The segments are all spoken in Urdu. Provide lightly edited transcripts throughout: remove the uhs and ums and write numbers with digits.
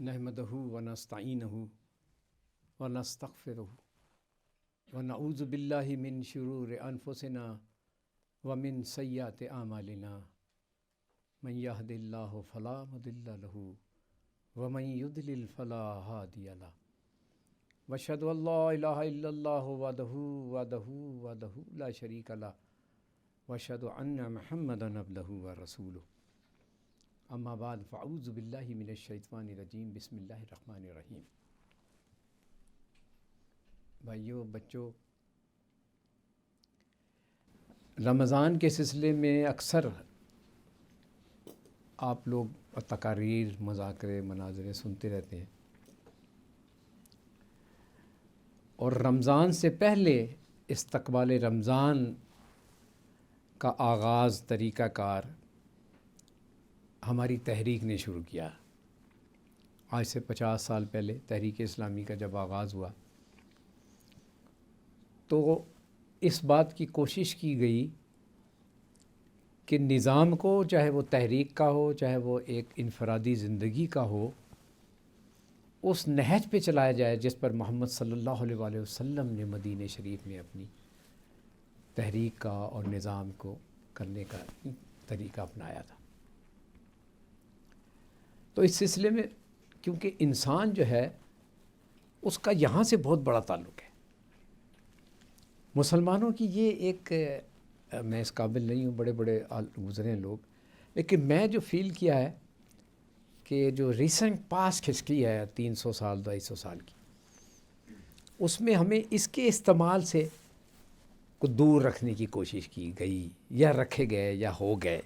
نحمدہ ونستعینہ ونستغفرہ ونعوذ باللہ من شرور انفسنا ومن سیئات اعمالنا من یہد اللہ فلا مضل لہ ومن یضلل فلا ہادی لہ واشہد ان لا الہ الا اللہ وحدہ لا شریک لہ واشہد ان محمدا عبدہ ورسولہ اما بعد فاعوذ باللہ من الشیطان الرجیم بسم اللہ الرحمن الرحیم۔ بھائیوں بچوں، رمضان کے سلسلے میں اکثر آپ لوگ تقاریر، مذاکرے، مناظرے سنتے رہتے ہیں، اور رمضان سے پہلے استقبال رمضان کا آغاز، طریقہ کار ہماری تحریک نے شروع کیا۔ آج سے 50 سال پہلے تحریک اسلامی کا جب آغاز ہوا تو اس بات کی کوشش کی گئی کہ نظام کو، چاہے وہ تحریک کا ہو، چاہے وہ ایک انفرادی زندگی کا ہو، اس نہج پہ چلایا جائے جس پر محمد صلی اللہ علیہ وآلہ وسلم نے مدینہ شریف میں اپنی تحریک کا اور نظام کو کرنے کا طریقہ اپنایا تھا۔ تو اس سلسلے میں کیونکہ انسان جو ہے اس کا یہاں سے بہت بڑا تعلق ہے، مسلمانوں کی یہ ایک، میں اس قابل نہیں ہوں، بڑے بڑے گزرے ہیں لوگ، لیکن میں جو فیل کیا ہے کہ جو ریسنٹ پاسٹ ہسٹری ہے 300 سال 250 سال کی، اس میں ہمیں اس کے استعمال سے کو دور رکھنے کی کوشش کی گئی یا رکھے گئے یا ہو گئے۔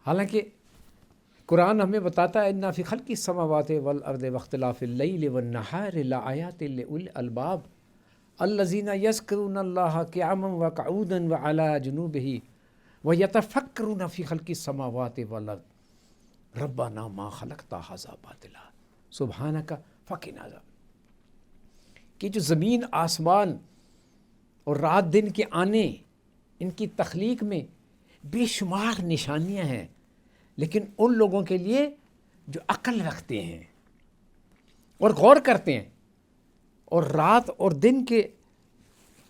حالانکہ قرآن ہمیں بتاتا ہے اِنَّ فِي خَلْقِ السَّمَاوَاتِ وَالْأَرْضِ وَاخْتِلَافِ اللَّيْلِ وَالنَّهَارِ لَآيَاتٍ لِأُولِي الْأَلْبَابِ الَّذِينَ يَذْكُرُونَ اللَّهَ قِيَامًا وَقُعُودًا وَعَلَى جُنُوبِهِمْ وَيَتَفَكَّرُونَ فِي خَلْقِ السَّمَاوَاتِ وَالْأَرْضِ رَبَّنَا مَا خَلَقْتَ هَٰذَا بَاطِلًا سُبْحَانَكَ فَقِنَا عَذَابَ۔ کہ جو زمین آسمان اور رات دن کے آنے، ان کی تخلیق میں بے شمار نشانیاں ہیں، لیکن ان لوگوں کے لیے جو عقل رکھتے ہیں اور غور کرتے ہیں اور رات اور دن کے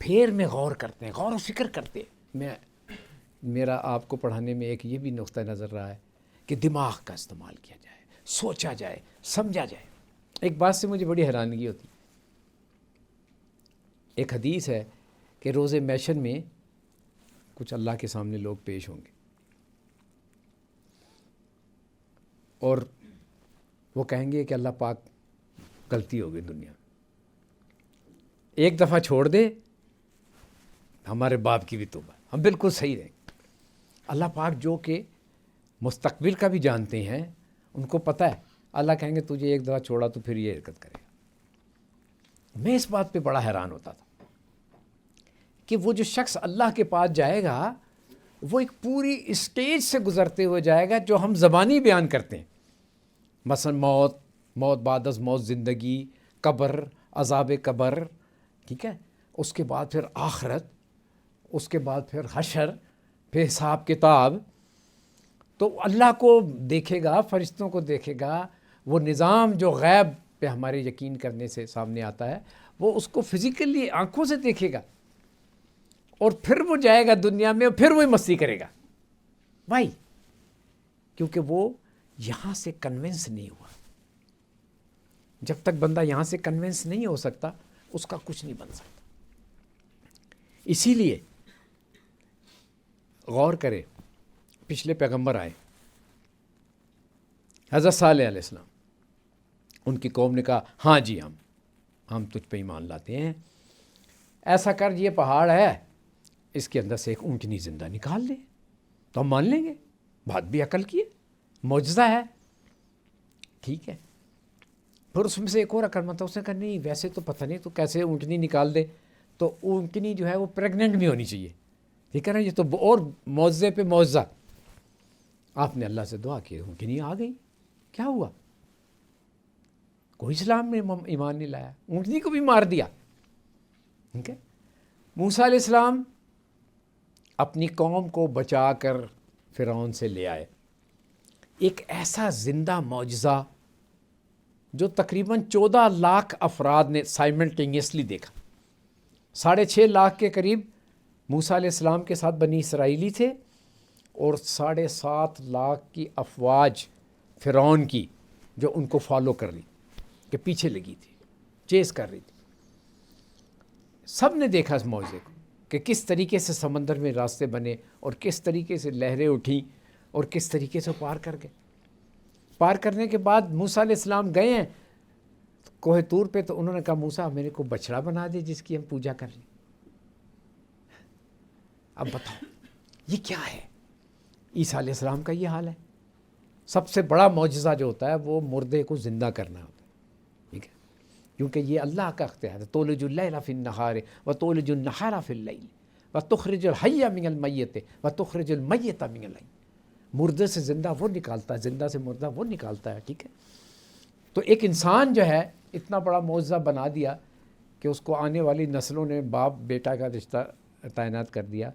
پھیر میں غور کرتے ہیں، غور و فکر کرتے ہیں۔ میرا آپ کو پڑھانے میں ایک یہ بھی نقطہ نظر رہا ہے کہ دماغ کا استعمال کیا جائے، سوچا جائے، سمجھا جائے۔ ایک بات سے مجھے بڑی حیرانگی ہوتی، ایک حدیث ہے کہ روز محشر میں کچھ اللہ کے سامنے لوگ پیش ہوں گے اور وہ کہیں گے کہ اللہ پاک غلطی ہو گئی دنیا میں، ایک دفعہ چھوڑ دے، ہمارے باپ کی بھی توبہ، ہم بالکل صحیح رہیں۔ اللہ پاک جو کہ مستقبل کا بھی جانتے ہیں، ان کو پتہ ہے، اللہ کہیں گے تجھے ایک دفعہ چھوڑا تو پھر یہ حرکت کرے گا۔ میں اس بات پہ بڑا حیران ہوتا تھا کہ وہ جو شخص اللہ کے پاس جائے گا وہ ایک پوری اسٹیج سے گزرتے ہوئے جائے گا جو ہم زبانی بیان کرتے ہیں، مثلا موت بعد از موت، زندگی، قبر، عذاب قبر، ٹھیک ہے، اس کے بعد پھر آخرت، اس کے بعد پھر حشر، پھر حساب کتاب۔ تو اللہ کو دیکھے گا، فرشتوں کو دیکھے گا، وہ نظام جو غیب پہ ہمارے یقین کرنے سے سامنے آتا ہے، وہ اس کو فزیکلی آنکھوں سے دیکھے گا، اور پھر وہ جائے گا دنیا میں اور پھر وہی مستی کرے گا۔ بھائی، کیونکہ وہ یہاں سے کنونس نہیں ہوا۔ جب تک بندہ یہاں سے کنونس نہیں ہو سکتا، اس کا کچھ نہیں بن سکتا۔ اسی لیے غور کرے، پچھلے پیغمبر آئے، حضرت صالح علیہ السلام، ان کی قوم نے کہا ہاں جی ہم تجھ پہ ایمان لاتے ہیں، ایسا کر، یہ پہاڑ ہے، اس کے اندر سے ایک اونٹنی زندہ نکال دے تو ہم مان لیں گے، بات بھی عقل کی ہے، معجزہ ہے، ٹھیک ہے۔ پھر اس میں سے ایک اور عقل مند تھا، اس نے کہا نہیں ویسے تو پتہ نہیں تو کیسے اونٹنی نکال دے، تو اونٹنی جو ہے وہ پریگننٹ بھی ہونی چاہیے، ٹھیک ہے نا، یہ تو اور معجزے پہ معجزہ۔ آپ نے اللہ سے دعا کی، اونٹنی آ گئی، کیا ہوا؟ کوئی اسلام میں ایمان نہیں لایا، اونٹنی کو بھی مار دیا، ٹھیک ہے۔ موسیٰ علیہ السلام اپنی قوم کو بچا کر فرعون سے لے آئے، ایک ایسا زندہ معجزہ جو تقریباً 14 لاکھ افراد نے سائملٹینیسلی دیکھا. 6.5 لاکھ کے قریب موسیٰ علیہ السلام کے ساتھ بنی اسرائیلی تھے اور 7.5 لاکھ کی افواج فرعون کی جو ان کو فالو کر رہی کہ پیچھے لگی تھی، چیز کر رہی تھی. سب نے دیکھا اس معجزے کو کہ کس طریقے سے سمندر میں راستے بنے اور کس طریقے سے لہریں اٹھیں اور کس طریقے سے پار کر گئے. پار کرنے کے بعد موسیٰ علیہ السلام گئے ہیں کوہ طور پہ، تو انہوں نے کہا موسیٰ میرے کو بچڑا بنا دے جس کی ہم پوجا کر لیں. اب بتاؤ یہ کیا ہے؟ عیسیٰ علیہ السلام کا یہ حال ہے. سب سے بڑا معجزہ جو ہوتا ہے وہ مردے کو زندہ کرنا ہوتا ہے، ٹھیک ہے، کیونکہ یہ اللہ کا اختیار ہے. تولج اللیل فی النہار وتولج النہار فی اللیل وتخرج الحی من المیت وتخرج المیت من الحی. مردے سے زندہ وہ نکالتا ہے، زندہ سے مردہ وہ نکالتا ہے، ٹھیک ہے. تو ایک انسان جو ہے اتنا بڑا معجزہ بنا دیا کہ اس کو آنے والی نسلوں نے باپ بیٹا کا رشتہ تعینات کر دیا.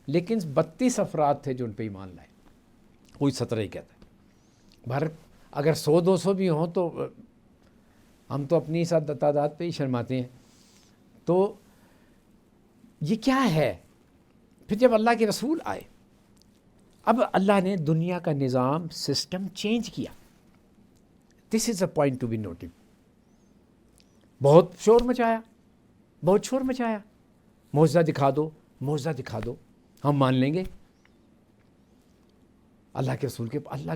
لیکن 32 افراد تھے جو ان پہ ایمان لائے، کوئی 17 ہی کہتا ہے. بھر اگر 100-200 بھی ہوں تو ہم تو اپنی تعداد پہ ہی شرماتے ہیں. تو یہ کیا ہے؟ پھر جب اللہ کے رسول آئے، اب اللہ نے دنیا کا نظام سسٹم چینج کیا. This is a point to be noted. بہت شور مچایا، بہت شور مچایا، معجزہ دکھا دو، معجزہ دکھا دو، ہم مان لیں گے. اللہ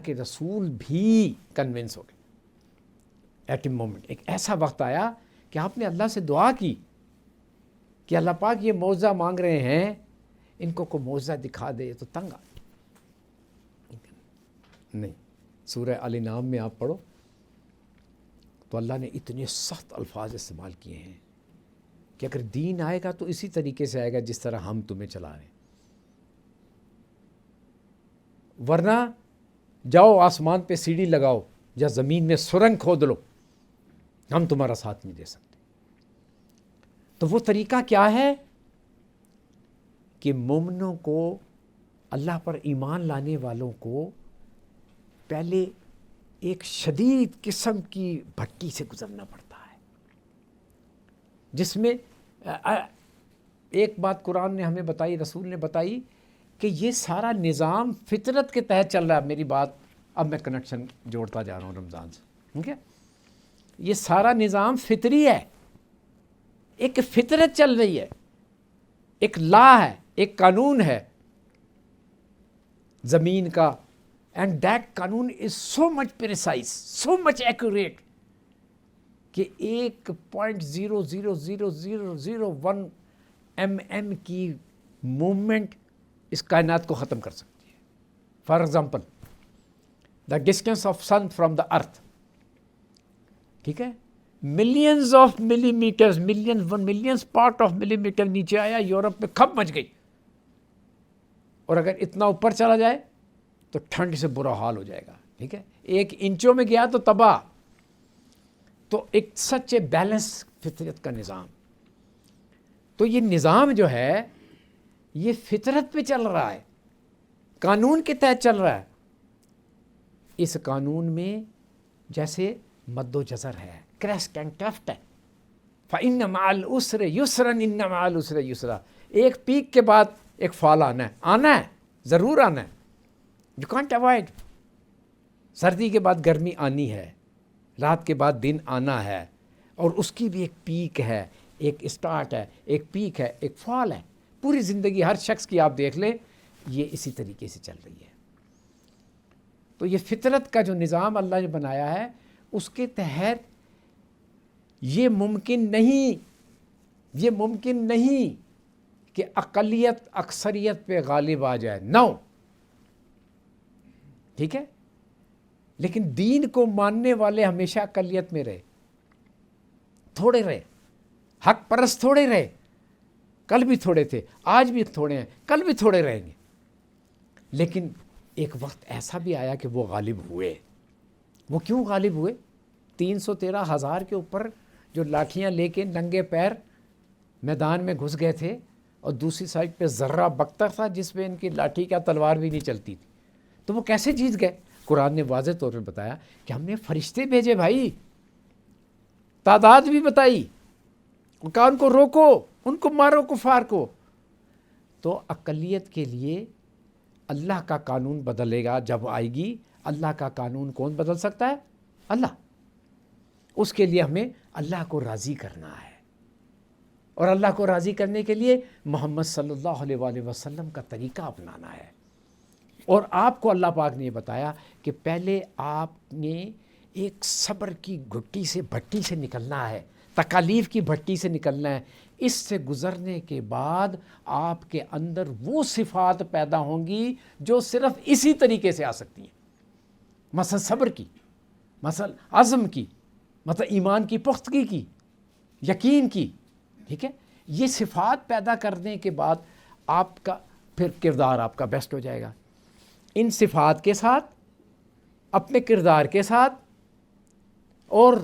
کے رسول بھی کنونس ہو گئے. ایٹ اے مومنٹ ایک ایسا وقت آیا کہ آپ نے اللہ سے دعا کی کہ اللہ پاک یہ معجزہ مانگ رہے ہیں، ان کو کوئی معجزہ دکھا دے تو تنگ آ. نہیں، سورہ الانعام میں آپ پڑھو تو اللہ نے اتنے سخت الفاظ استعمال کیے ہیں کہ اگر دین آئے گا تو اسی طریقے سے آئے گا جس طرح ہم تمہیں چلا رہے ہیں، ورنہ جاؤ آسمان پہ سیڑھی لگاؤ یا زمین میں سرنگ کھود لو، ہم تمہارا ساتھ نہیں دے سکتے. تو وہ طریقہ کیا ہے کہ مومنوں کو، اللہ پر ایمان لانے والوں کو پہلے ایک شدید قسم کی بھٹی سے گزرنا پڑتا ہے، جس میں ایک بات قرآن نے ہمیں بتائی، رسول نے بتائی کہ یہ سارا نظام فطرت کے تحت چل رہا ہے. میری بات اب میں کنیکشن جوڑتا جا رہا ہوں رمضان سے، ٹھیک ہے. یہ سارا نظام فطری ہے، ایک فطرت چل رہی ہے، ایک لا ہے، ایک قانون ہے زمین کا. اینڈ دیٹ قانون از سو مچ پریسائز، سو مچ ایکوریٹ کہ 1.0000001 mm کی موومنٹ اس کائنات کو ختم کر سکتی ہے. For example the distance of sun from the earth, ٹھیک ہے، millions of millimetres, millions part of millimetre نیچے آیا، یورپ میں کھپ مچ گئی. اور اگر اتنا اوپر چلا جائے تو ٹھنڈ سے برا حال ہو جائے گا، ٹھیک ہے. 1 انچوں میں گیا تو تباہ. تو ایک سچ بیلنس فطرت کا نظام. تو یہ نظام جو ہے یہ فطرت پہ چل رہا ہے، قانون کے تحت چل رہا ہے. اس قانون میں جیسے مد و جزر ہے، کریسٹ اینڈ ٹفٹ ہے. فَإِنَّ مَعَ الْعُسْرِ يُسْرًا إِنَّ مَعَ الْعُسْرِ يُسْرًا. ایک پیک کے بعد ایک فال آنا ہے، ضرور آنا ہے. You can't avoid. سردی کے بعد گرمی آنی ہے، رات کے بعد دن آنا ہے، اور اس کی بھی ایک پیک ہے، ایک اسٹارٹ ہے، ایک پیک ہے، ایک فال ہے. پوری زندگی ہر شخص کی آپ دیکھ لیں یہ اسی طریقے سے چل رہی ہے. تو یہ فطرت کا جو نظام اللہ نے بنایا ہے اس کے تحت یہ ممکن نہیں کہ اقلیت اکثریت پہ غالب آ جائے. نو، ٹھیک ہے. لیکن دین کو ماننے والے ہمیشہ اقلیت میں رہے، تھوڑے رہے، حق پرست تھوڑے رہے. کل بھی تھوڑے تھے، آج بھی تھوڑے ہیں، کل بھی تھوڑے رہیں گے. لیکن ایک وقت ایسا بھی آیا کہ وہ غالب ہوئے. وہ کیوں غالب ہوئے؟ 313,000 کے اوپر جو لاٹھیاں لے کے ننگے پیر میدان میں گھس گئے تھے، اور دوسری سائڈ پہ ذرہ بختر تھا جس پہ ان کی لاٹھی کا تلوار بھی نہیں چلتی تھی. تو وہ کیسے جیت گئے؟ قرآن نے واضح طور پہ بتایا کہ ہم نے فرشتے بھیجے بھائی. تعداد بھی بتائی، کہا ان کو روکو، ان کو مارو کفار کو۔ تو اقلیت کے لیے اللہ کا قانون بدلے گا جب آئے گی۔ اللہ کا قانون کون بدل سکتا ہے؟ اللہ۔ اس کے لیے ہمیں اللہ کو راضی کرنا ہے، اور اللہ کو راضی کرنے کے لیے محمد صلی اللہ علیہ وآلہ وسلم کا طریقہ اپنانا ہے۔ اور آپ کو اللہ پاک نے یہ بتایا کہ پہلے آپ نے ایک صبر کی گھٹی سے، بھٹی سے نکلنا ہے، تکالیف کی بھٹی سے نکلنا ہے۔ اس سے گزرنے کے بعد آپ کے اندر وہ صفات پیدا ہوں گی جو صرف اسی طریقے سے آ سکتی ہیں، مثلا صبر کی، مثلا عزم کی، مثلا ایمان کی پختگی کی، یقین کی، ٹھیک ہے۔ یہ صفات پیدا کرنے کے بعد آپ کا پھر کردار آپ کا بیسٹ ہو جائے گا۔ ان صفات کے ساتھ، اپنے کردار کے ساتھ، اور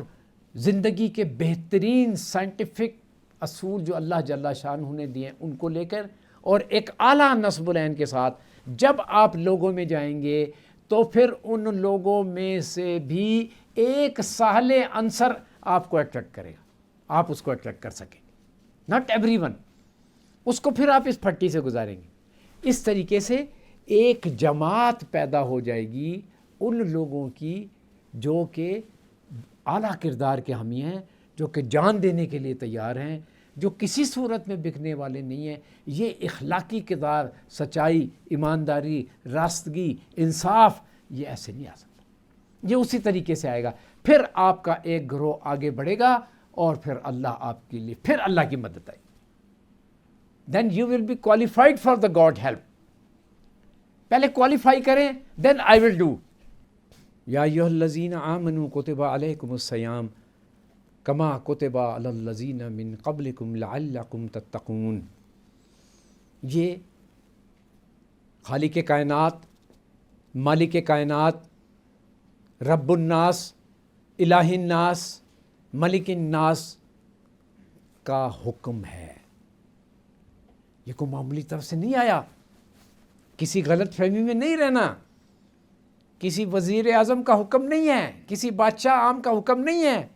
زندگی کے بہترین سائنٹیفک اصول جو اللہ جل شانہ نے دیے ہیں ان کو لے کر، اور ایک اعلیٰ نصب العین کے ساتھ جب آپ لوگوں میں جائیں گے تو پھر ان لوگوں میں سے بھی ایک ساحل عنصر آپ کو اٹریکٹ کرے گا، آپ اس کو اٹریکٹ کر سکیں، ناٹ ایوری ون، اس کو پھر آپ اس پھٹی سے گزاریں گے۔ اس طریقے سے ایک جماعت پیدا ہو جائے گی ان لوگوں کی جو کہ اعلیٰ کردار کے حامی ہیں، جو کہ جان دینے کے لیے تیار ہیں، جو کسی صورت میں بکنے والے نہیں ہیں۔ یہ اخلاقی کردار، سچائی، ایمانداری، راستگی، انصاف، یہ ایسے نہیں آ سکتا، یہ اسی طریقے سے آئے گا۔ پھر آپ کا ایک گروہ آگے بڑھے گا، اور پھر اللہ آپ کے لیے، پھر اللہ کی مدد آئے گی۔ Then you will be qualified for the God help. پہلے کوالیفائی کریں، دین آئی ول ڈو۔ یا ایھا الذین آمنوا کتب علیکم الصیام کما کتب علی الذین من قبلکم لعلکم تتقون۔ یہ خالق کائنات، مالک کائنات، رب الناس، الہ الناس، ملک الناس کا حکم ہے۔ یہ کوئی معمولی طرف سے نہیں آیا، کسی غلط فہمی میں نہیں رہنا، کسی وزیر اعظم کا حکم نہیں ہے، کسی بادشاہ عام کا حکم نہیں ہے،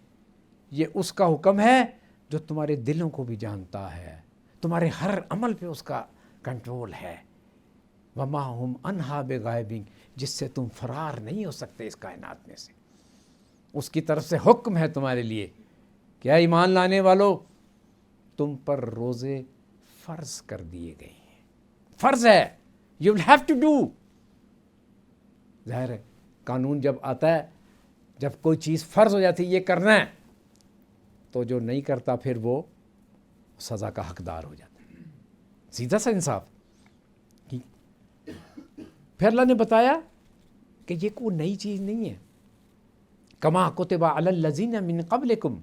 یہ اس کا حکم ہے جو تمہارے دلوں کو بھی جانتا ہے، تمہارے ہر عمل پہ اس کا کنٹرول ہے۔ وما ہم عنہا بغائبین، جس سے تم فرار نہیں ہو سکتے اس کائنات میں سے۔ اس کی طرف سے حکم ہے تمہارے لیے کہ اے ایمان لانے والو، تم پر روزے فرض کر دیے گئے ہیں، فرض ہے، you will have to do. ظاہر ہے قانون جب آتا ہے، جب کوئی چیز فرض ہو جاتی ہے یہ کرنا ہے، تو جو نہیں کرتا پھر وہ سزا کا حقدار ہو جاتا ہے، سیدھا سا انصاف۔ پھر اللہ نے بتایا کہ یہ کوئی نئی چیز نہیں ہے۔ کما کتب علی الذین من قبلکم،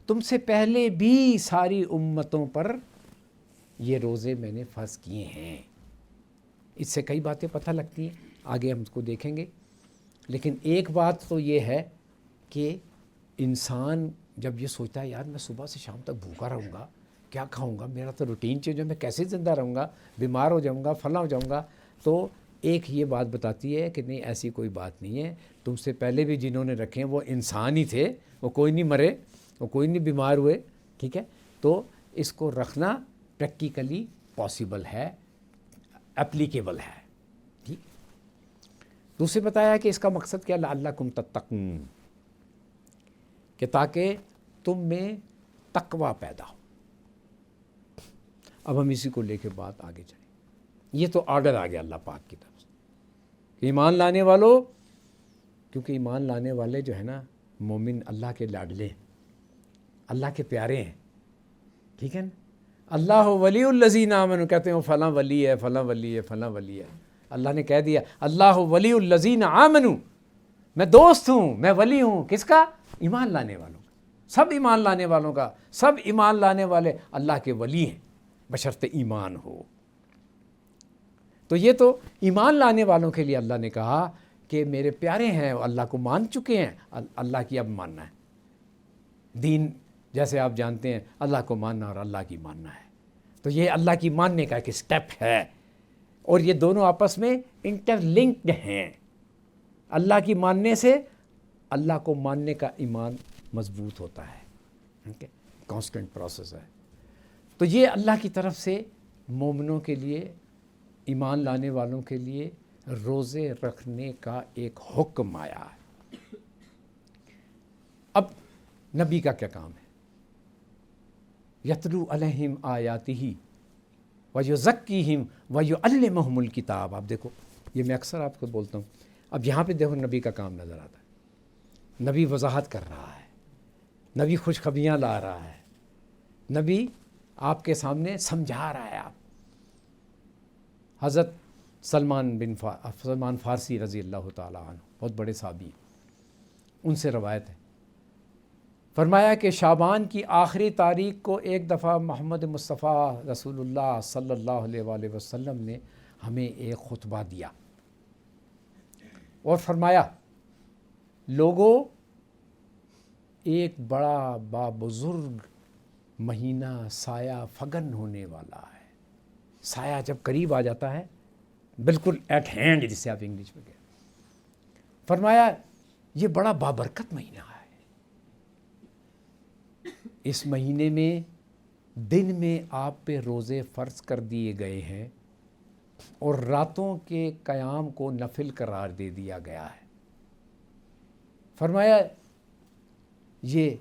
تم سے پہلے بھی ساری امتوں پر یہ روزے میں نے فرض کیے ہیں۔ اس سے کئی باتیں پتہ لگتی ہیں، آگے ہم اس کو دیکھیں گے۔ لیکن ایک بات تو یہ ہے کہ انسان جب یہ سوچتا ہے یار میں صبح سے شام تک بھوکا رہوں گا، کیا کھاؤں گا، میرا تو روٹین چینج ہے، میں کیسے زندہ رہوں گا، بیمار ہو جاؤں گا، فلاں ہو جاؤں گا، تو ایک یہ بات بتاتی ہے کہ نہیں ایسی کوئی بات نہیں ہے، تم سے پہلے بھی جنہوں نے رکھے ہیں وہ انسان ہی تھے، وہ کوئی نہیں مرے، وہ کوئی نہیں بیمار ہوئے، ٹھیک ہے۔ تو اس کو رکھنا پریکٹیکلی پاسبل ہے، اپلیکیبل ہے، ٹھیک۔ دوسرے بتایا کہ اس کا مقصد کیا، لعلکم تتقون، کہ تاکہ تم میں تقوی پیدا ہو۔ اب ہم اسی کو لے کے بات آگے چلیں۔ یہ تو آرڈر آ گیا اللہ پاک کی طرف سے کہ ایمان لانے والوں، کیونکہ ایمان لانے والے جو ہے نا مومن اللہ کے لاڈلے ہیں، اللہ کے پیارے ہیں، ٹھیک ہے نا۔ اللہ ولی الذین آمنوا، کہتے ہیں وہ فلاں ولی ہے، فلاں ولی ہے، فلاں ولی ہے۔ اللہ نے کہہ دیا اللہ ولی الذین آمنوا، میں دوست ہوں، میں ولی ہوں، کس کا؟ ایمان لانے والوں کا، سب ایمان لانے والوں کا، سب ایمان لانے والے اللہ کے ولی ہیں بشرط ایمان ہو۔ تو یہ تو ایمان لانے والوں کے لیے اللہ نے کہا کہ میرے پیارے ہیں، وہ اللہ کو مان چکے ہیں، اللہ کی اب ماننا ہے۔ دین جیسے آپ جانتے ہیں اللہ کو ماننا اور اللہ کی ماننا ہے، تو یہ اللہ کی ماننے کا ایک سٹیپ ہے، اور یہ دونوں آپس میں انٹر لنکڈ ہیں۔ اللہ کی ماننے سے اللہ کو ماننے کا ایمان مضبوط ہوتا ہے، کانسٹنٹ پروسیس ہے. تو یہ اللہ کی طرف سے مومنوں کے لیے، ایمان لانے والوں کے لیے روزے رکھنے کا ایک حکم آیا ہے. اب نبی کا کیا کام ہے؟ یتلو علیہم آیاتہ ویزکیہم ویعلمہم الکتاب. آپ دیکھو، یہ میں اکثر آپ کو بولتا ہوں. اب یہاں پہ دیکھو نبی کا کام نظر آتا ہے. نبی وضاحت کر رہا ہے، نبی خوشخبریاں لا رہا ہے، نبی آپ کے سامنے سمجھا رہا ہے. آپ حضرت سلمان فارسی رضی اللہ تعالیٰ عنہ بہت بڑے صحابی ہیں، ان سے روایت ہے، فرمایا کہ شعبان کی آخری تاریخ کو ایک دفعہ محمد مصطفیٰ رسول اللہ صلی اللہ علیہ وآلہ وسلم نے ہمیں ایک خطبہ دیا اور فرمایا، لوگوں، ایک بڑا بابزرگ مہینہ سایہ فگن ہونے والا ہے. سایہ جب قریب آ جاتا ہے، بالکل ایٹ ہینڈ جسے آپ انگلش میں کہتے ہیں، فرمایا یہ بڑا بابرکت مہینہ ہے. اس مہینے میں دن میں آپ پہ روزے فرض کر دیے گئے ہیں اور راتوں کے قیام کو نفل قرار دے دیا گیا ہے. فرمایا یہ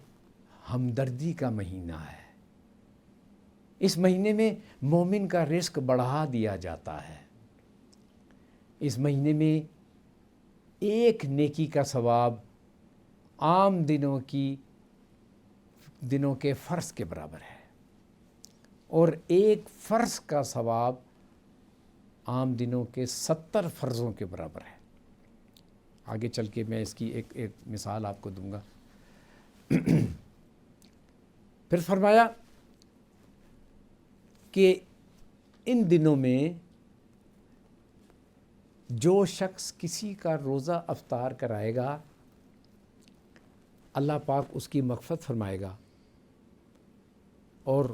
ہمدردی کا مہینہ ہے. اس مہینے میں مومن کا رزق بڑھا دیا جاتا ہے. اس مہینے میں ایک نیکی کا ثواب عام دنوں کے فرض کے برابر ہے اور ایک فرض کا ثواب عام دنوں کے 70 فرضوں کے برابر ہے. آگے چل کے میں اس کی ایک مثال آپ کو دوں گا. پھر فرمایا کہ ان دنوں میں جو شخص کسی کا روزہ افطار کرائے گا، اللہ پاک اس کی مغفرت فرمائے گا اور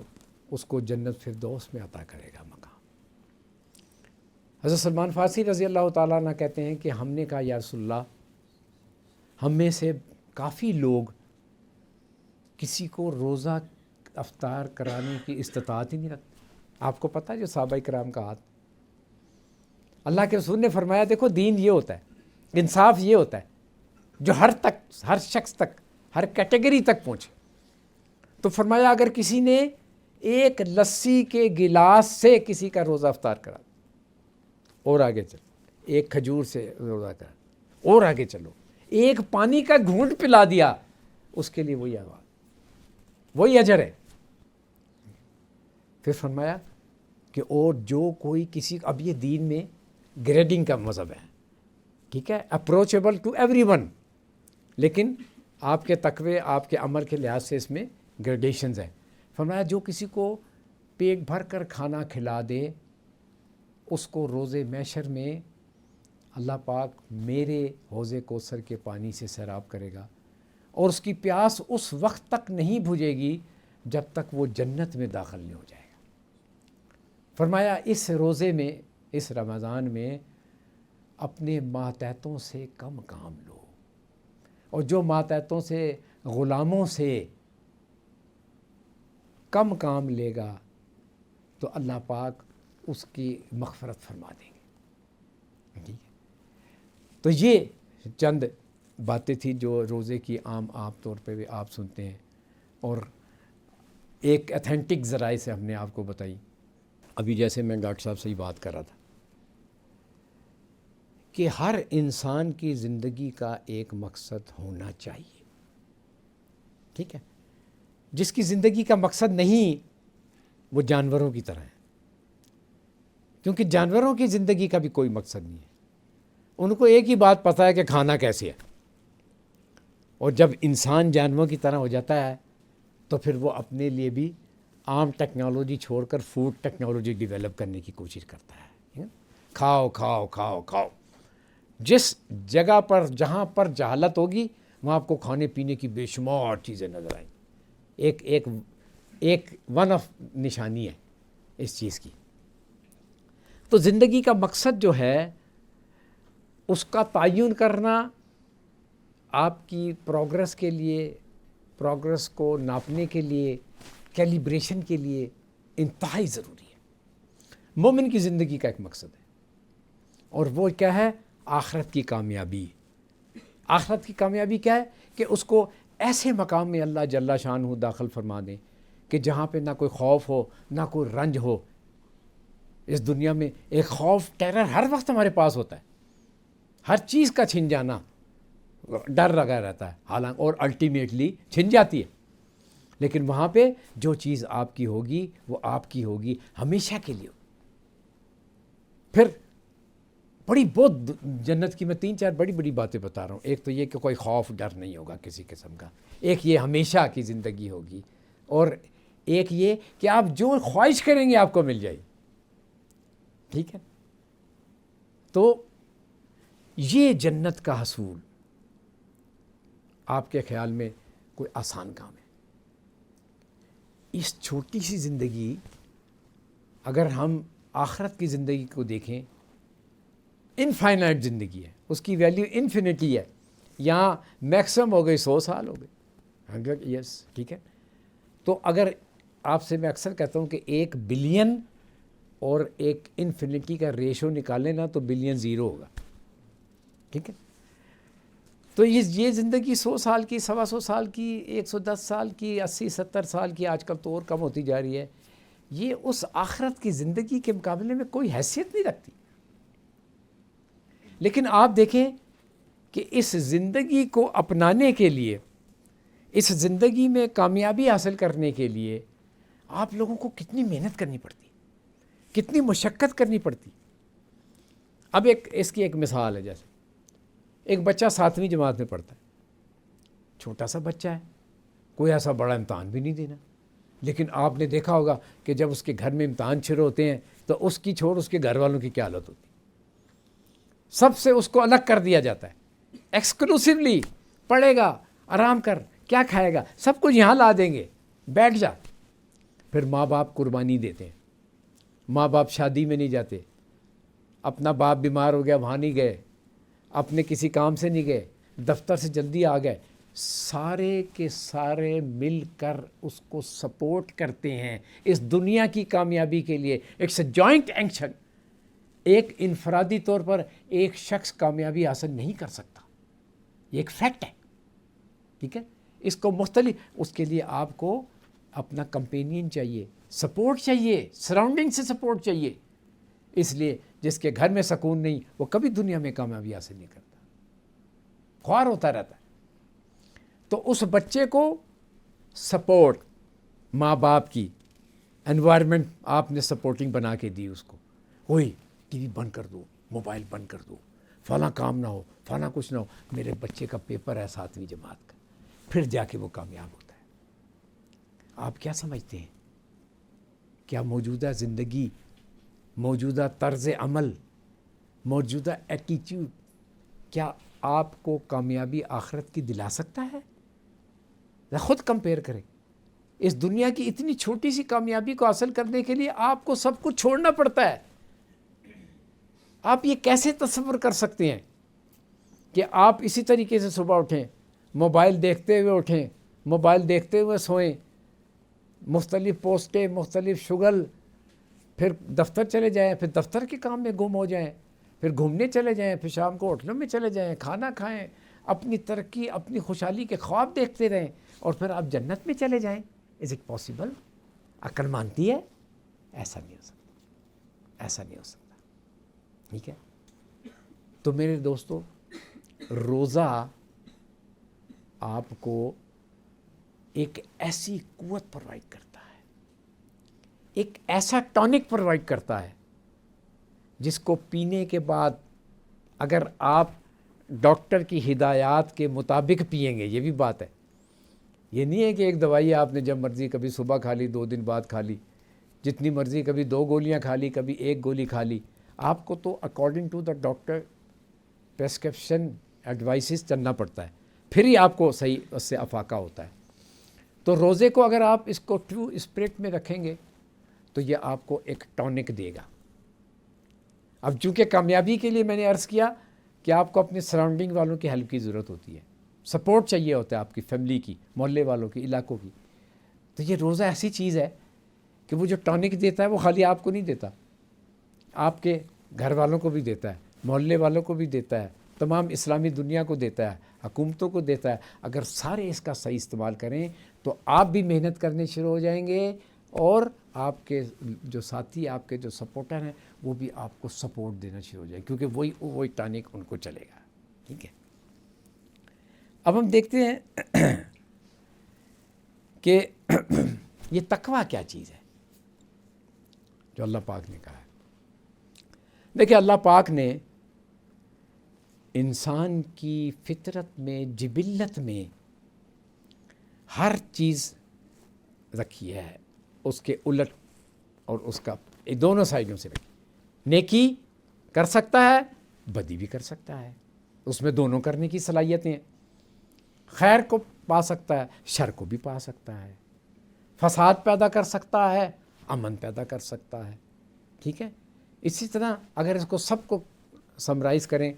اس کو جنت فردوس میں عطا کرے گا مقام. حضرت سلمان فارسی رضی اللہ تعالیٰ عنہ کہتے ہیں کہ ہم نے کہا یا رسول اللہ، ہم میں سے کافی لوگ کسی کو روزہ افطار کرانے کی استطاعت ہی نہیں رکھتے. آپ کو پتہ ہے جو صحابہ کرام کا ہاتھ، اللہ کے رسول نے فرمایا دیکھو دین یہ ہوتا ہے، انصاف یہ ہوتا ہے جو ہر شخص تک، ہر کیٹیگری تک پہنچے. تو فرمایا اگر کسی نے ایک لسی کے گلاس سے کسی کا روزہ افطار کرا، اور آگے چلو، ایک کھجور سے روزہ کرا، اور آگے چلو، ایک پانی کا گھونٹ پلا دیا، اس کے لیے وہی آواز، وہی اجر ہے. پھر فرمایا کہ اور جو کوئی کسی، اب یہ دین میں گریڈنگ کا مذہب ہے، ٹھیک ہے، اپروچیبل ٹو ایوری ون، لیکن آپ کے تقوی، آپ کے عمل کے لحاظ سے اس میں گریڈیشنز ہیں. فرمایا جو کسی کو پیٹ بھر کر کھانا کھلا دے، اس کو روزے محشر میں اللہ پاک میرے حوض کوثر کے پانی سے سیراب کرے گا اور اس کی پیاس اس وقت تک نہیں بجھے گی جب تک وہ جنت میں داخل نہیں ہو جائے گا. فرمایا اس روزے میں، اس رمضان میں اپنے ماتحتوں سے کم کام لو، اور جو ماتحتوں سے، غلاموں سے کم کام لے گا تو اللہ پاک اس کی مغفرت فرما دیں گے. ٹھیک ہے، تو یہ چند باتیں تھیں جو روزے کی عام طور پہ بھی آپ سنتے ہیں اور ایک ایتھینٹک ذرائع سے ہم نے آپ کو بتائی. ابھی جیسے میں ڈاکٹر صاحب سے ہی بات کر رہا تھا کہ ہر انسان کی زندگی کا ایک مقصد ہونا چاہیے. ٹھیک ہے، جس کی زندگی کا مقصد نہیں وہ جانوروں کی طرح ہے، کیونکہ جانوروں کی زندگی کا بھی کوئی مقصد نہیں ہے. ان کو ایک ہی بات پتہ ہے کہ کھانا کیسے ہے، اور جب انسان جانوروں کی طرح ہو جاتا ہے تو پھر وہ اپنے لیے بھی عام ٹیکنالوجی چھوڑ کر فوڈ ٹیکنالوجی ڈیولپ کرنے کی کوشش کرتا ہے. کھاؤ کھاؤ کھاؤ کھاؤ، جس جگہ پر جہاں پر جہالت ہوگی وہاں آپ کو کھانے پینے کی بے شمار چیزیں نظر آئیں. ایک ون آف نشانی ہے اس چیز کی. تو زندگی کا مقصد جو ہے اس کا تعین کرنا آپ کی پروگرس کے لیے پروگرس کو ناپنے کے لیے، کیلیبریشن کے لیے انتہائی ضروری ہے۔ مومن کی زندگی کا ایک مقصد ہے، اور وہ کیا ہے؟ آخرت کی کامیابی۔ آخرت کی کامیابی کیا ہے؟ کہ اس کو ایسے مقام میں اللہ جل شانہ داخل فرما دیں کہ جہاں پہ نہ کوئی خوف ہو، نہ کوئی رنج ہو۔ اس دنیا میں ایک خوف، ٹیرر ہر وقت ہمارے پاس ہوتا ہے، ہر چیز کا چھن جانا، ڈر لگا رہتا ہے، حالانکہ اور الٹیمیٹلی چھن جاتی ہے، لیکن وہاں پہ جو چیز آپ کی ہوگی وہ آپ کی ہوگی ہمیشہ کے لیے۔ پھر بڑی بہت جنت کی میں 3-4 بڑی بڑی باتیں بتا رہا ہوں۔ ایک تو یہ کہ کوئی خوف ڈر نہیں ہوگا کسی قسم کا، ایک یہ ہمیشہ کی زندگی ہوگی، اور ایک یہ کہ آپ جو خواہش کریں گے آپ کو مل جائے، ٹھیک ہے؟ تو یہ جنت کا حصول آپ کے خیال میں کوئی آسان کام ہے؟ اس چھوٹی سی زندگی، اگر ہم آخرت کی زندگی کو دیکھیں، انفائنائٹ زندگی ہے، اس کی ویلیو انفینٹی ہے۔ یہاں میکسیمم ہو گئی 100 سال، ہو گئے 100 ایئرس، ٹھیک ہے؟ تو اگر آپ سے میں اکثر کہتا ہوں کہ 1 بلین اور ایک انفینٹی کا ریشو نکالیں نا تو بلین 0 ہوگا، ٹھیک ہے؟ تو یہ زندگی 100 سال کی، 125 سال کی، 110 سال کی، 80-70 سال کی، آج کل تو اور کم ہوتی جا رہی ہے، یہ اس آخرت کی زندگی کے مقابلے میں کوئی حیثیت نہیں رکھتی۔ لیکن آپ دیکھیں کہ اس زندگی کو اپنانے کے لیے، اس زندگی میں کامیابی حاصل کرنے کے لیے آپ لوگوں کو کتنی محنت کرنی پڑتی، کتنی مشقت کرنی پڑتی۔ اب اس کی ایک مثال ہے، جیسے ایک بچہ 7ویں جماعت میں پڑھتا ہے، چھوٹا سا بچہ ہے، کوئی ایسا بڑا امتحان بھی نہیں دینا، لیکن آپ نے دیکھا ہوگا کہ جب اس کے گھر میں امتحان شروع ہوتے ہیں تو اس کی چھوڑ اس کے گھر والوں کی کیا حالت ہوتی ہے۔ سب سے اس کو الگ کر دیا جاتا ہے، ایکسکلوسیولی پڑھے گا، آرام کر، کیا کھائے گا، سب کچھ یہاں لا دیں گے، بیٹھ جا۔ پھر ماں باپ قربانی دیتے ہیں، ماں باپ شادی میں نہیں جاتے، اپنا باپ بیمار ہو گیا وہاں نہیں گئے، اپنے کسی کام سے نہیں گئے، دفتر سے جلدی آ گئے، سارے کے سارے مل کر اس کو سپورٹ کرتے ہیں اس دنیا کی کامیابی کے لیے۔ It's a joint action. ایک انفرادی طور پر ایک شخص کامیابی حاصل نہیں کر سکتا، یہ ایک فیکٹ ہے، ٹھیک ہے؟ اس کو مختلف، اس کے لیے آپ کو اپنا کمپینین چاہیے، سپورٹ چاہیے، سراؤنڈنگ سے سپورٹ چاہیے۔ اس لیے جس کے گھر میں سکون نہیں وہ کبھی دنیا میں کامیابی حاصل نہیں کرتا، خوار ہوتا رہتا ہے۔ تو اس بچے کو سپورٹ، ماں باپ کی انوائرمنٹ آپ نے سپورٹنگ بنا کے دی، اس کو ہوئی ٹی وی بند کر دو، موبائل بند کر دو، فلاں کام نہ ہو، فلاں کچھ نہ ہو، میرے بچے کا پیپر ہے 7ویں جماعت کا، پھر جا کے وہ کامیاب ہوتا ہے۔ آپ کیا سمجھتے ہیں؟ کیا موجودہ زندگی، موجودہ طرز عمل، موجودہ ایٹیٹیوڈ کیا آپ کو کامیابی آخرت کی دلا سکتا ہے؟ خود کمپیئر کریں۔ اس دنیا کی اتنی چھوٹی سی کامیابی کو حاصل کرنے کے لیے آپ کو سب کچھ چھوڑنا پڑتا ہے۔ آپ یہ کیسے تصور کر سکتے ہیں کہ آپ اسی طریقے سے صبح اٹھیں، موبائل دیکھتے ہوئے اٹھیں، موبائل دیکھتے ہوئے سوئیں، مختلف پوسٹیں، مختلف شغل، پھر دفتر چلے جائیں، پھر دفتر کے کام میں گم ہو جائیں، پھر گھومنے چلے جائیں، پھر شام کو ہوٹلوں میں چلے جائیں، کھانا کھائیں، اپنی ترقی، اپنی خوشحالی کے خواب دیکھتے رہیں، اور پھر آپ جنت میں چلے جائیں۔ Is it possible? عقل مانتی ہے؟ ایسا نہیں ہو سکتا، ایسا نہیں ہو سکتا، ٹھیک ہے؟ تو میرے دوستو، روزہ آپ کو ایک ایسی قوت پرووائڈ کرتا ہے، ایک ایسا ٹونک پرووائڈ کرتا ہے جس کو پینے کے بعد اگر آپ ڈاکٹر کی ہدایات کے مطابق پئیں گے، یہ بھی بات ہے، یہ نہیں ہے کہ ایک دوائی آپ نے جب مرضی کبھی صبح کھا لی، 2 دن بعد کھا لی، جتنی مرضی کبھی 2 گولیاں کھا لی، کبھی 1 گولی کھا لی۔ آپ کو تو according to the doctor prescription advices چلنا پڑتا ہے، پھر ہی آپ کو صحیح اس سے افاقہ ہوتا ہے۔ تو روزے کو اگر آپ اس کو ٹرو اسپرٹ میں رکھیں گے تو یہ آپ کو ایک ٹونک دے گا۔ اب چونکہ کامیابی کے لیے میں نے عرض کیا کہ آپ کو اپنے سراؤنڈنگ والوں کی ہیلپ کی ضرورت ہوتی ہے، سپورٹ چاہیے ہوتا ہے آپ کی فیملی کی، محلے والوں کی، علاقوں کی. تو یہ روزہ ایسی چیز ہے کہ وہ جو ٹانک دیتا ہے وہ خالی آپ کو نہیں دیتا، آپ کے گھر والوں کو بھی دیتا ہے، محلے والوں کو بھی دیتا ہے، تمام اسلامی دنیا کو دیتا ہے، حکومتوں کو دیتا ہے. اگر سارے اس کا صحیح استعمال کریں تو آپ بھی محنت کرنے شروع ہو جائیں گے، اور آپ کے جو ساتھی، آپ کے جو سپورٹر ہیں، وہ بھی آپ کو سپورٹ دینا شروع ہو جائے، کیونکہ وہی ٹانک ان کو چلے گا. ٹھیک ہے. اب ہم دیکھتے ہیں کہ یہ تقویٰ کیا چیز ہے جو اللہ پاک نے کہا ہے. دیکھیں، اللہ پاک نے انسان کی فطرت میں، جبلت میں ہر چیز رکھی ہے، اس کے الٹ اور اس کا دونوں سائڈوں سے رکھی. نیکی کر سکتا ہے، بدی بھی کر سکتا ہے، اس میں دونوں کرنے کی صلاحیتیں ہیں. خیر کو پا سکتا ہے، شر کو بھی پا سکتا ہے، فساد پیدا کر سکتا ہے، امن پیدا کر سکتا ہے. ٹھیک ہے. اسی طرح اگر اس کو سب کو سمرائز کریں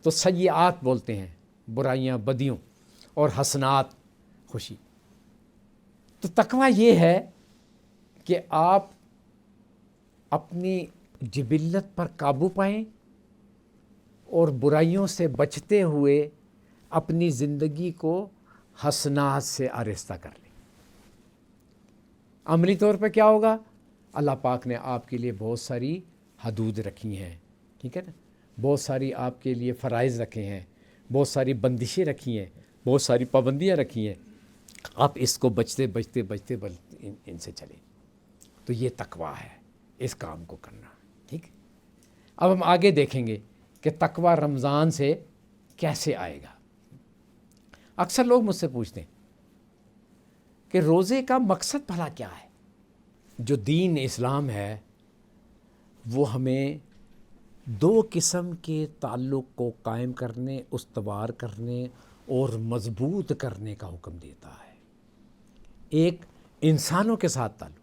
تو سیئات بولتے ہیں، برائیاں، بدیوں، اور حسنات، خوشی. تو تقویٰ یہ ہے کہ آپ اپنی جبلت پر قابو پائیں اور برائیوں سے بچتے ہوئے اپنی زندگی کو حسنات سے آراستہ کر لیں. عملی طور پہ کیا ہوگا؟ اللہ پاک نے آپ کے لیے بہت ساری حدود رکھی ہیں. ٹھیک ہے نا. بہت ساری آپ کے لیے فرائض رکھے ہیں، بہت ساری بندشیں رکھی ہیں، بہت ساری پابندیاں رکھی ہیں. آپ اس کو بچتے ان سے چلیں. تو یہ تقویٰ ہے، اس کام کو کرنا. ٹھیک. اب ہم آگے دیکھیں گے کہ تقویٰ رمضان سے کیسے آئے گا. اکثر لوگ مجھ سے پوچھتے ہیں کہ روزے کا مقصد بھلا کیا ہے؟ جو دین اسلام ہے وہ ہمیں دو قسم کے تعلق کو قائم کرنے، استوار کرنے اور مضبوط کرنے کا حکم دیتا ہے. ایک انسانوں کے ساتھ تعلق،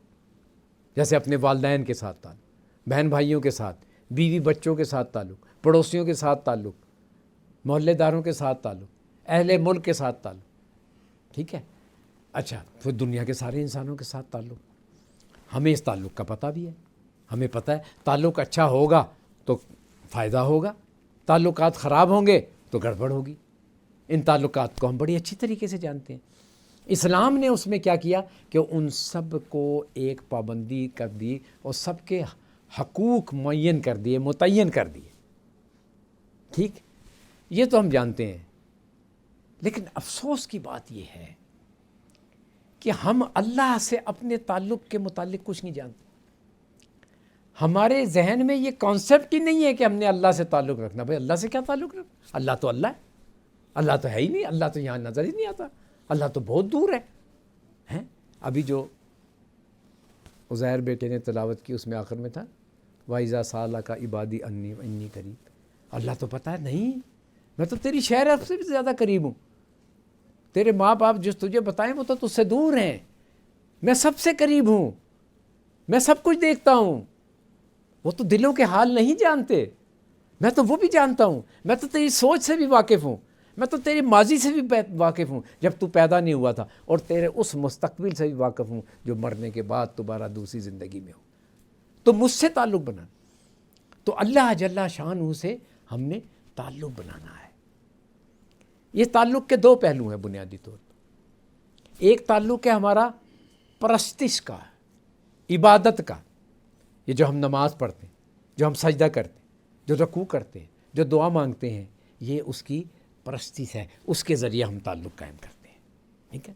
جیسے اپنے والدین کے ساتھ تعلق، بہن بھائیوں کے ساتھ، بیوی بچوں کے ساتھ تعلق، پڑوسیوں کے ساتھ تعلق، محلے داروں کے ساتھ تعلق، اہل ملک کے ساتھ تعلق. ٹھیک ہے. اچھا، پھر دنیا کے سارے انسانوں کے ساتھ تعلق. ہمیں اس تعلق کا پتہ بھی ہے. ہمیں پتہ ہے تعلق اچھا ہوگا تو فائدہ ہوگا، تعلقات خراب ہوں گے تو گڑبڑ ہوگی. ان تعلقات کو ہم بڑی اچھی طریقے سے جانتے ہیں. اسلام نے اس میں کیا کیا کہ ان سب کو ایک پابندی کر دی اور سب کے حقوق معین کر دیے، متعین کر دیے. ٹھیک. یہ تو ہم جانتے ہیں. لیکن افسوس کی بات یہ ہے کہ ہم اللہ سے اپنے تعلق کے متعلق کچھ نہیں جانتے. ہمارے ذہن میں یہ کانسیپٹ ہی نہیں ہے کہ ہم نے اللہ سے تعلق رکھنا. بھائی اللہ سے کیا تعلق رکھنا؟ اللہ تو اللہ ہے، اللہ تو ہے ہی نہیں، اللہ تو یہاں نظر ہی نہیں آتا، اللہ تو بہت دور ہے. ابھی جو عزیر بیٹے نے تلاوت کی اس میں آخر میں تھا وَإِذَا سَأَلَكَ عِبَادِي أَنِّي وَإِنِّي قَرِيبٌ. اللہ تو پتہ ہے نہیں، میں تو تیری شہر سے بھی زیادہ قریب ہوں. تیرے ماں باپ جو تجھے بتائیں وہ تو تجھ سے دور ہیں، میں سب سے قریب ہوں، میں سب کچھ دیکھتا ہوں. وہ تو دلوں کے حال نہیں جانتے، میں تو وہ بھی جانتا ہوں. میں تو تیری سوچ سے بھی واقف ہوں، میں تو تیرے ماضی سے بھی واقف ہوں جب تو پیدا نہیں ہوا تھا، اور تیرے اس مستقبل سے بھی واقف ہوں جو مرنے کے بعد دوبارہ دوسری زندگی میں ہو. تو مجھ سے تعلق بنانا. تو اللہ جل شانہ سے ہم نے تعلق بنانا ہے. یہ تعلق کے دو پہلو ہیں بنیادی طور پر. ایک تعلق ہے ہمارا پرستش کا، عبادت کا. یہ جو ہم نماز پڑھتے ہیں، جو ہم سجدہ کرتے ہیں، جو رکوع کرتے ہیں، جو دعا مانگتے ہیں، یہ اس کی پرستش ہے. اس کے ذریعے ہم تعلق قائم کرتے ہیں. ٹھیک ہے.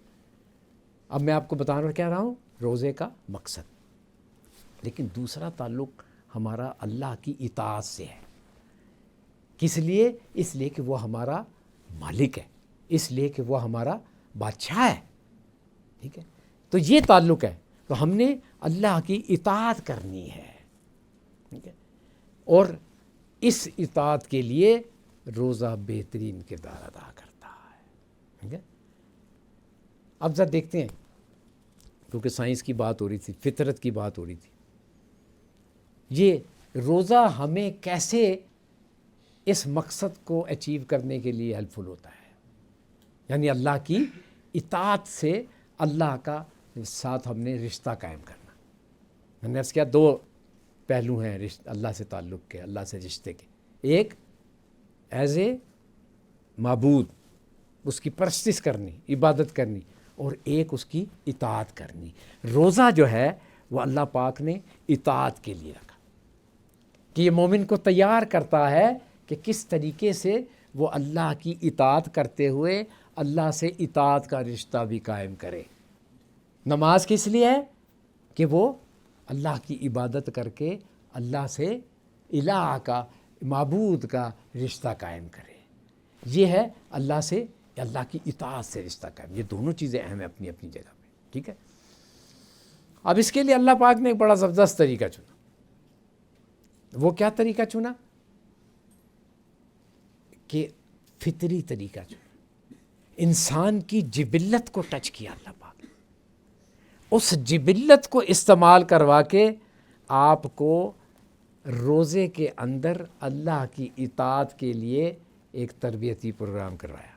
اب میں آپ کو بتانا کیا رہا ہوں روزے کا مقصد. لیکن دوسرا تعلق ہمارا اللہ کی اطاعت سے ہے. کس لیے؟ اس لیے کہ وہ ہمارا مالک ہے، اس لیے کہ وہ ہمارا بادشاہ ہے. ٹھیک ہے. تو یہ تعلق ہے. تو ہم نے اللہ کی اطاعت کرنی ہے. ٹھیک ہے. اور اس اطاعت کے لیے روزہ بہترین کردار ادا کرتا ہے. ٹھیک ہے. اب ذرا دیکھتے ہیں، کیونکہ سائنس کی بات ہو رہی تھی، فطرت کی بات ہو رہی تھی، یہ روزہ ہمیں کیسے اس مقصد کو اچیو کرنے کے لیے ہیلپ فل ہوتا ہے. یعنی اللہ کی اطاعت سے اللہ کا ساتھ ہم نے رشتہ قائم کرنا. میں نے عرض کیا 2 پہلو ہیں اللہ سے تعلق کے, اللہ سے رشتے کے. ایک ایز اے معبود اس کی پرستش کرنی, عبادت کرنی, اور ایک اس کی اطاعت کرنی. روزہ جو ہے وہ اللہ پاک نے اطاعت کے لیے رکھا کہ یہ مومن کو تیار کرتا ہے کہ کس طریقے سے وہ اللہ کی اطاعت کرتے ہوئے اللہ سے اطاعت کا رشتہ بھی قائم کرے. نماز کس لیے ہے کہ وہ اللہ کی عبادت کر کے اللہ سے الہ کا, معبود کا رشتہ قائم کرے. یہ ہے اللہ سے, اللہ کی اطاعت سے رشتہ قائم. یہ دونوں چیزیں اہم ہیں اپنی اپنی جگہ پہ. ٹھیک ہے. اب اس کے لیے اللہ پاک نے ایک بڑا زبردست طریقہ چنا. وہ کیا طریقہ چنا کہ فطری طریقہ چنا. انسان کی جبلت کو ٹچ کیا اللہ پاک. اس جبلت کو استعمال کروا کے آپ کو روزے کے اندر اللہ کی اطاعت کے لیے ایک تربیتی پروگرام کروایا.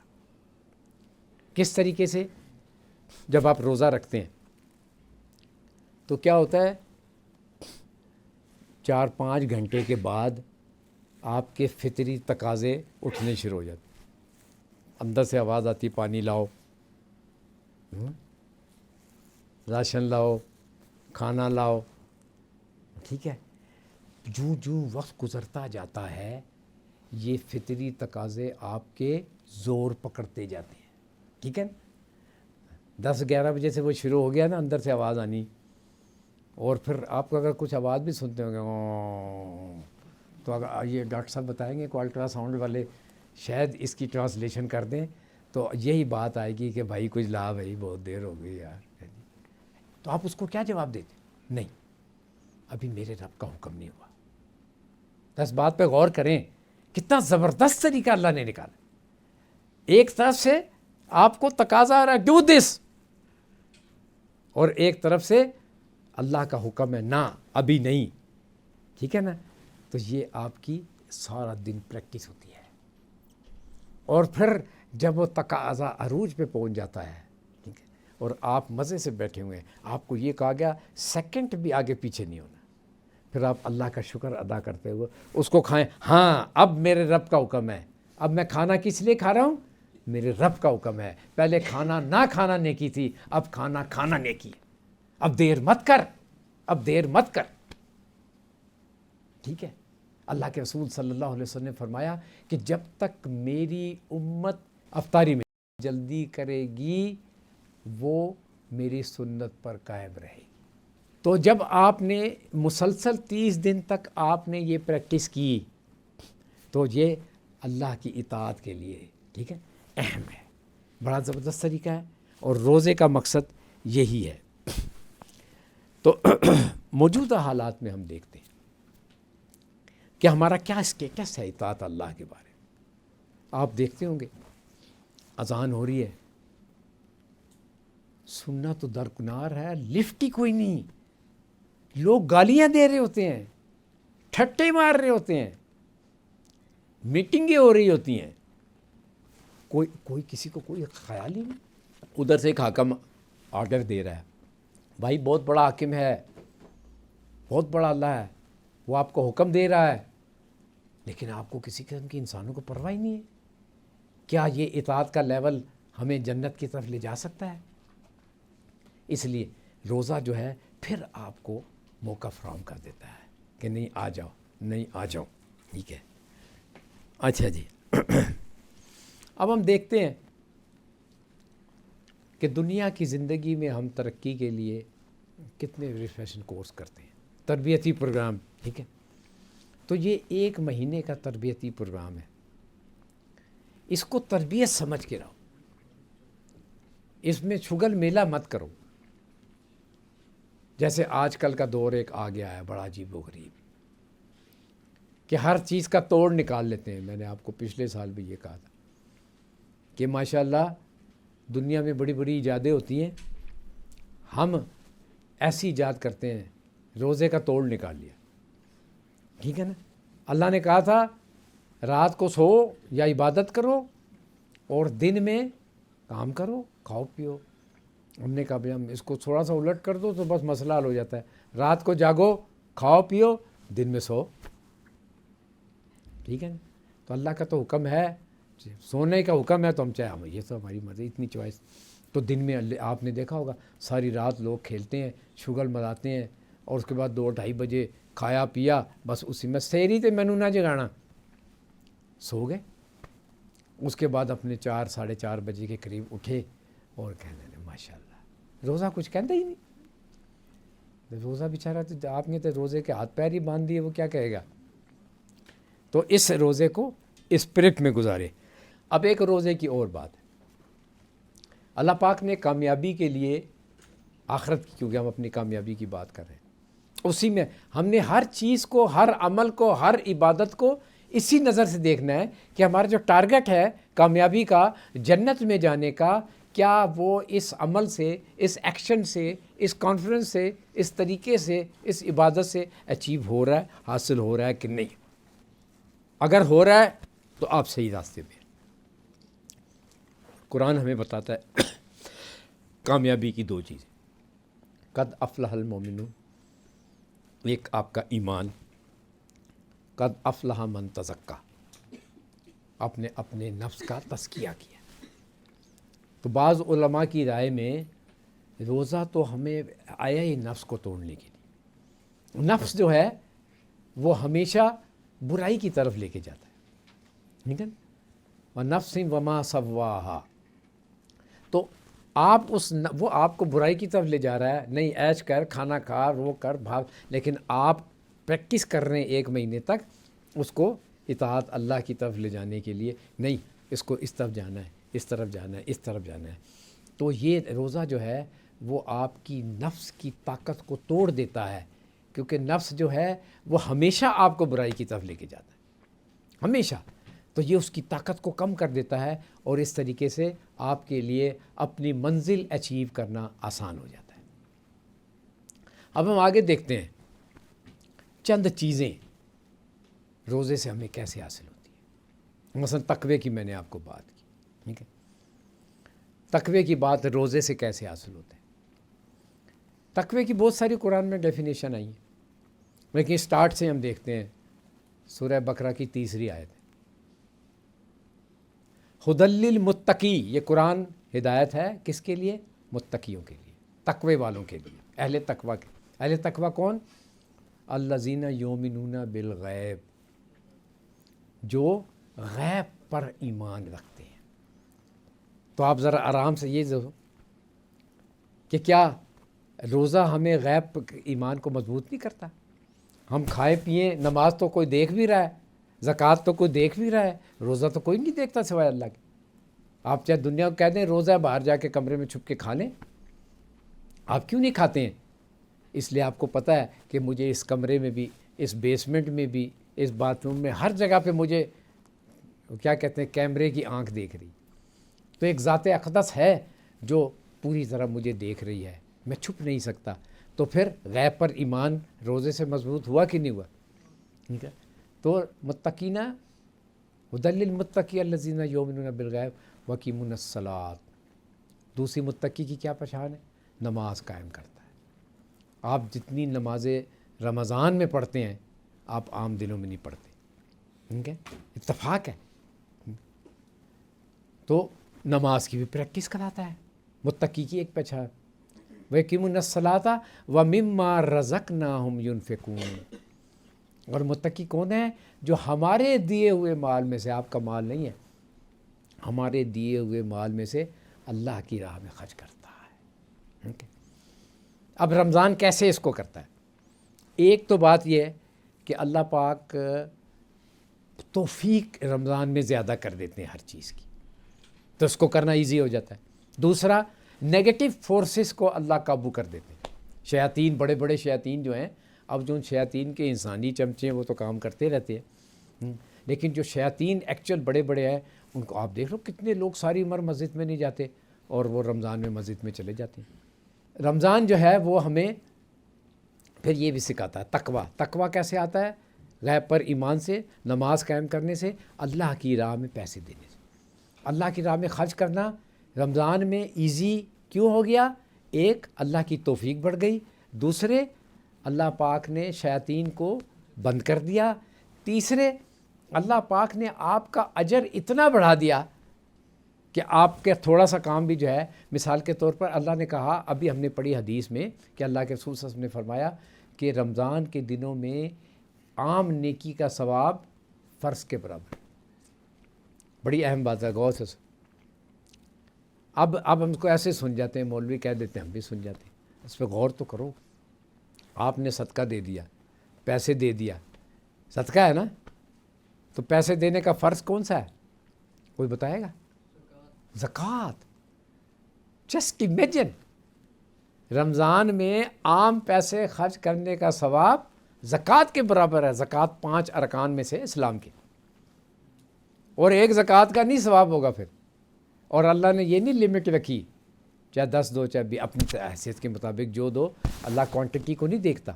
کس طریقے سے؟ جب آپ روزہ رکھتے ہیں تو کیا ہوتا ہے, 4-5 گھنٹے کے بعد آپ کے فطری تقاضے اٹھنے شروع ہو جاتے. اندر سے آواز آتی پانی لاؤ, راشن لاؤ, کھانا لاؤ. ٹھیک ہے. جو وقت گزرتا جاتا ہے یہ فطری تقاضے آپ کے زور پکڑتے جاتے ہیں. ٹھیک ہے. 10-11 بجے سے وہ شروع ہو گیا نا اندر سے آواز آنی, اور پھر آپ کو اگر کچھ آواز بھی سنتے ہوں گے تو اگر یہ ڈاکٹر صاحب بتائیں گے کو الٹرا ساؤنڈ والے شاید اس کی ٹرانسلیشن کر دیں تو یہی بات آئے گی کہ بھائی کچھ لا بھائی, بہت دیر ہو گئی یار. تو آپ اس کو کیا جواب دیتے؟ نہیں, ابھی میرے رب کا حکم نہیں ہوا. تو اس بات پہ غور کریں کتنا زبردست طریقہ اللہ نے نکالا. ایک طرف سے آپ کو تقاضا آ رہا ہے ڈو دس, اور ایک طرف سے اللہ کا حکم ہے نہ ابھی نہیں. ٹھیک ہے نا. تو یہ آپ کی سارا دن پریکٹس ہوتی ہے, اور پھر جب وہ تقاضا عروج پہ پہنچ جاتا ہے اور آپ مزے سے بیٹھے ہوئے ہیں, آپ کو یہ کہا گیا سیکنڈ بھی آگے پیچھے نہیں ہونا, پھر آپ اللہ کا شکر ادا کرتے ہوئے اس کو کھائیں. ہاں اب میرے رب کا حکم ہے, اب میں کھانا کس لیے کھا رہا ہوں؟ میرے رب کا حکم ہے. پہلے کھانا نہ کھانا نیکی تھی, اب کھانا کھانا نیکی ہے. اب دیر مت کر, اب دیر مت کر. ٹھیک ہے. اللہ کے رسول صلی اللہ علیہ وسلم نے فرمایا کہ جب تک میری امت افطاری میں جلدی کرے گی وہ میری سنت پر قائم رہے گی. تو جب آپ نے مسلسل 30 دن تک آپ نے یہ پریکٹس کی تو یہ اللہ کی اطاعت کے لیے, ٹھیک ہے, اہم ہے. بڑا زبردست طریقہ ہے, اور روزے کا مقصد یہی ہے. تو موجودہ حالات میں ہم دیکھتے ہیں کہ ہمارا کیا اسٹیٹس ہے اطاعت اللہ کے بارے میں. آپ دیکھتے ہوں گے اذان ہو رہی ہے, سننا تو درکنار ہے, لفٹ ہی کوئی نہیں. لوگ گالیاں دے رہے ہوتے ہیں, ٹھٹے مار رہے ہوتے ہیں, میٹنگیں ہو رہی ہوتی ہیں, کوئی کسی کو کوئی خیال ہی نہیں. ادھر سے ایک حاکم آرڈر دے رہا ہے, بھائی بہت بڑا حاکم ہے, بہت بڑا اللہ ہے, وہ آپ کو حکم دے رہا ہے, لیکن آپ کو کسی قسم کی انسانوں کو پرواہ ہی نہیں ہے. کیا یہ اطاعت کا لیول ہمیں جنت کی طرف لے جا سکتا ہے؟ اس لیے روزہ جو ہے پھر آپ کو موقع فراہم کر دیتا ہے کہ نہیں آ جاؤ, نہیں آ جاؤ. ٹھیک ہے. اچھا جی. اب ہم دیکھتے ہیں کہ دنیا کی زندگی میں ہم ترقی کے لیے کتنے ریفریشن کورس کرتے ہیں, تربیتی پروگرام. ٹھیک ہے. تو یہ 1 مہینے کا تربیتی پروگرام ہے. اس کو تربیت سمجھ کے رہو, اس میں شگل میلہ مت کرو. جیسے آج کل کا دور ایک آ گیا ہے بڑا عجیب و غریب کہ ہر چیز کا توڑ نکال لیتے ہیں. میں نے آپ کو پچھلے سال بھی یہ کہا تھا کہ ماشاءاللہ دنیا میں بڑی بڑی ایجادیں ہوتی ہیں, ہم ایسی ایجاد کرتے ہیں, روزے کا توڑ نکال لیا. ٹھیک ہے نا. اللہ نے کہا تھا رات کو سو یا عبادت کرو اور دن میں کام کرو، کھاؤ پیو۔ ہم نے کہا بھائی ہم اس کو تھوڑا سا الٹ کر دو تو بس مسئلہ حل ہو جاتا ہے، رات کو جاگو، کھاؤ پیو، دن میں سو، ٹھیک ہے نا؟ تو اللہ کا تو حکم ہے، سونے کا حکم ہے تو ہم چاہے، یہ تو ہماری مرضی، اتنی چوائس۔ تو دن میں آپ نے دیکھا ہوگا ساری رات لوگ کھیلتے ہیں، شغل ملاتے ہیں، اور اس کے بعد 2-2:30 بجے کھایا پیا، بس اسی میں سحری تے مینو نہ جگانا، سو گئے۔ اس کے بعد اپنے 4-4:30 بجے کے قریب اٹھے اور کہنے لگے ماشاء اللہ، روزہ کچھ کہتا ہی نہیں، روزہ بیچارہ تو آپ نے تو روزے کے ہاتھ پیر ہی باندھ دیے، وہ کیا کہے گا؟ تو اس روزے کو اسپرٹ میں گزارے۔ اب ایک روزے کی اور بات ہے، اللہ پاک نے کامیابی کے لیے آخرت کی، کیونکہ ہم اپنی کامیابی کی بات کر رہے ہیں، اسی میں ہم نے ہر چیز کو، ہر عمل کو، ہر عبادت کو اسی نظر سے دیکھنا ہے کہ ہمارا جو ٹارگٹ ہے کامیابی کا، جنت میں جانے کا، کیا وہ اس عمل سے، اس ایکشن سے، اس کانفیڈنس سے، اس طریقے سے، اس عبادت سے اچیو ہو رہا ہے، حاصل ہو رہا ہے کہ نہیں؟ اگر ہو رہا ہے تو آپ صحیح راستے پہ۔ قرآن ہمیں بتاتا ہے کامیابی کی 2 چیزیں، قد افلح المومنون، ایک آپ کا ایمان، قد افلح من تزکا، آپ نے اپنے نفس کا تزکیہ کیا۔ تو بعض علماء کی رائے میں روزہ تو ہمیں آیا ہی نفس کو توڑنے کے لیے، نفس جو ہے وہ ہمیشہ برائی کی طرف لے کے جاتا ہے، ٹھیک ہے نا؟ وَنَفْسٍ وَمَا سَوَّاهَا، تو آپ وہ آپ کو برائی کی طرف لے جا رہا ہے، نہیں عیش کر، کھانا کھا، رو کر، بھاگ، لیکن آپ پریکٹس کر رہے ہیں 1 مہینے تک اس کو اطاعت اللہ کی طرف لے جانے کے لیے، نہیں اس کو اس طرف جانا ہے، اس طرف جانا ہے، اس طرف جانا ہے۔ تو یہ روزہ جو ہے وہ آپ کی نفس کی طاقت کو توڑ دیتا ہے، کیونکہ نفس جو ہے وہ ہمیشہ آپ کو برائی کی طرف لے کے جاتا ہے، ہمیشہ۔ تو یہ اس کی طاقت کو کم کر دیتا ہے، اور اس طریقے سے آپ کے لیے اپنی منزل اچیو کرنا آسان ہو جاتا ہے۔ اب ہم آگے دیکھتے ہیں چند چیزیں روزے سے ہمیں کیسے حاصل ہوتی ہیں۔ مثلا تقوی کی میں نے آپ کو بات کی، ٹھیک ہے؟ تقوی کی بات روزے سے کیسے حاصل ہوتے ہیں؟ تقوی کی بہت ساری قرآن میں ڈیفینیشن آئی ہیں، لیکن اسٹارٹ سے ہم دیکھتے ہیں سورہ بقرہ کی 3 آیت ہے، ھدی للمتقی، یہ قرآن ہدایت ہے کس کے لیے؟ متقیوں کے لیے، تقوی والوں کے لیے، اہل تقوی کے۔ اہل تقوی کون؟ الذین یؤمنون بالغیب، جو غیب پر ایمان رکھتے ہیں۔ تو آپ ذرا آرام سے یہ کہ کیا روزہ ہمیں غیب ایمان کو مضبوط نہیں کرتا؟ ہم کھائے پیئیں، نماز تو کوئی دیکھ بھی رہا ہے، زکوٰۃ تو کوئی دیکھ بھی رہا ہے، روزہ تو کوئی نہیں دیکھتا سوائے اللہ کے۔ آپ چاہے دنیا کو کہہ دیں روزہ ہے، باہر جا کے کمرے میں چھپ کے کھا لیں، آپ کیوں نہیں کھاتے ہیں؟ اس لیے آپ کو پتہ ہے کہ مجھے اس کمرے میں بھی، اس بیسمنٹ میں بھی، اس باتھ روم میں، ہر جگہ پہ مجھے کیا کہتے ہیں، کیمرے کی آنکھ دیکھ رہی۔ تو ایک ذات اقدس ہے جو پوری طرح مجھے دیکھ رہی ہے، میں چھپ نہیں سکتا۔ تو پھر غیب پر ایمان روزے سے مضبوط ہوا کہ نہیں ہوا؟ ٹھیک ہے۔ تو متقین، ھدی للمتقین الذین یؤمنون بالغیب ویقیمون الصلاۃ، دوسری متقی کی کیا پہچان ہے؟ نماز قائم کرتا ہے۔ آپ جتنی نمازیں رمضان میں پڑھتے ہیں آپ عام دنوں میں نہیں پڑھتے، ٹھیک ہے؟ اتفاق ہے۔ تو نماز کی بھی پریکٹس کراتا ہے، متقی کی ایک پہچان۔ وَيَقِيمُونَ الصَّلَاةَ وَمِمَّا رَزَقْنَاهُمْ يُنْفِقُونَ، اور متقی کون ہے؟ جو ہمارے دیے ہوئے مال میں سے، آپ کا مال نہیں ہے، ہمارے دیے ہوئے مال میں سے اللہ کی راہ میں خرچ کرتا ہے۔ اب رمضان کیسے اس کو کرتا ہے؟ ایک تو بات یہ ہے کہ اللہ پاک توفیق رمضان میں زیادہ کر دیتے ہیں ہر چیز کی، تو اس کو کرنا ایزی ہو جاتا ہے۔ دوسرا، نیگیٹو فورسز کو اللہ قابو کر دیتے ہیں۔ شیاطین، بڑے بڑے شیاطین جو ہیں، اب جو ان شیاطین کے انسانی چمچے ہیں وہ تو کام کرتے رہتے ہیں، لیکن جو شیاطین ایکچوئل بڑے بڑے ہیں ان کو آپ دیکھ لو، کتنے لوگ ساری عمر مسجد میں نہیں جاتے اور وہ رمضان میں مسجد میں چلے جاتے ہیں۔ رمضان جو ہے وہ ہمیں پھر یہ بھی سکھاتا ہے تقوی۔ تقوی کیسے آتا ہے؟ غیب پر ایمان سے، نماز قائم کرنے سے، اللہ کی راہ میں پیسے دینے سے۔ اللہ کی راہ میں خرچ کرنا رمضان میں ایزی کیوں ہو گیا؟ ایک اللہ کی توفیق بڑھ گئی، دوسرے اللہ پاک نے شیاطین کو بند کر دیا، تیسرے اللہ پاک نے آپ کا اجر اتنا بڑھا دیا کہ آپ کے تھوڑا سا کام بھی جو ہے، مثال کے طور پر اللہ نے کہا، ابھی ہم نے پڑھی حدیث میں کہ اللہ کے رسول صلی اللہ علیہ وسلم نے فرمایا کہ رمضان کے دنوں میں عام نیکی کا ثواب فرض کے برابر۔ بڑی اہم بات ہے، غور سے سن۔ اب ہم اس کو ایسے سن جاتے ہیں، مولوی کہہ دیتے ہیں، ہم بھی سن جاتے ہیں، اس پہ غور تو کرو۔ آپ نے صدقہ دے دیا، پیسے دے دیا، صدقہ ہے نا، تو پیسے دینے کا فرض کون سا ہے؟ کوئی بتائے گا؟ زکوٰۃ۔ جسٹ امیجن، رمضان میں عام پیسے خرچ کرنے کا ثواب زکوٰۃ کے برابر ہے۔ زکوٰۃ 5 ارکان میں سے اسلام کے، اور ایک زکوٰۃ کا نہیں ثواب ہوگا پھر۔ اور اللہ نے یہ نہیں لمٹ رکھی، چاہے 10 دو چاہے اپنی حیثیت کے مطابق جو دو، اللہ کوانٹٹی کو نہیں دیکھتا،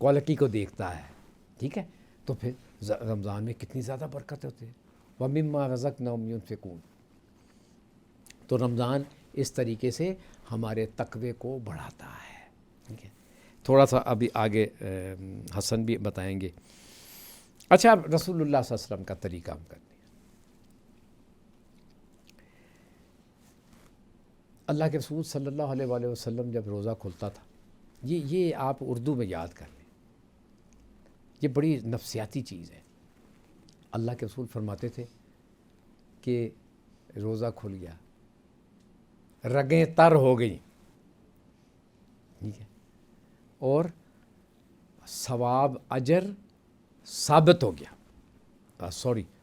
کوالٹی کو دیکھتا ہے، ٹھیک ہے؟ تو پھر رمضان میں کتنی زیادہ برکت ہوتی ہے۔ وَمِمَّا رَزَقْنَاهُمْ يُنْفِقُونَ۔ تو رمضان اس طریقے سے ہمارے تقوی کو بڑھاتا ہے، ٹھیک ہے؟ تھوڑا سا ابھی آگے حسن بھی بتائیں گے۔ اچھا، رسول اللہ صلی اللہ علیہ وسلم کا طریقہ ہم کرتے ہیں۔ اللہ کے رسول صلی اللہ علیہ وآلہ وسلم جب روزہ کھلتا تھا، یہ آپ اردو میں یاد کر لیں، یہ بڑی نفسیاتی چیز ہے۔ اللہ کے رسول فرماتے تھے کہ روزہ کھل گیا، رگیں تر ہو گئیں، ٹھیک ہے، اور ثواب اجر ثابت ہو گیا،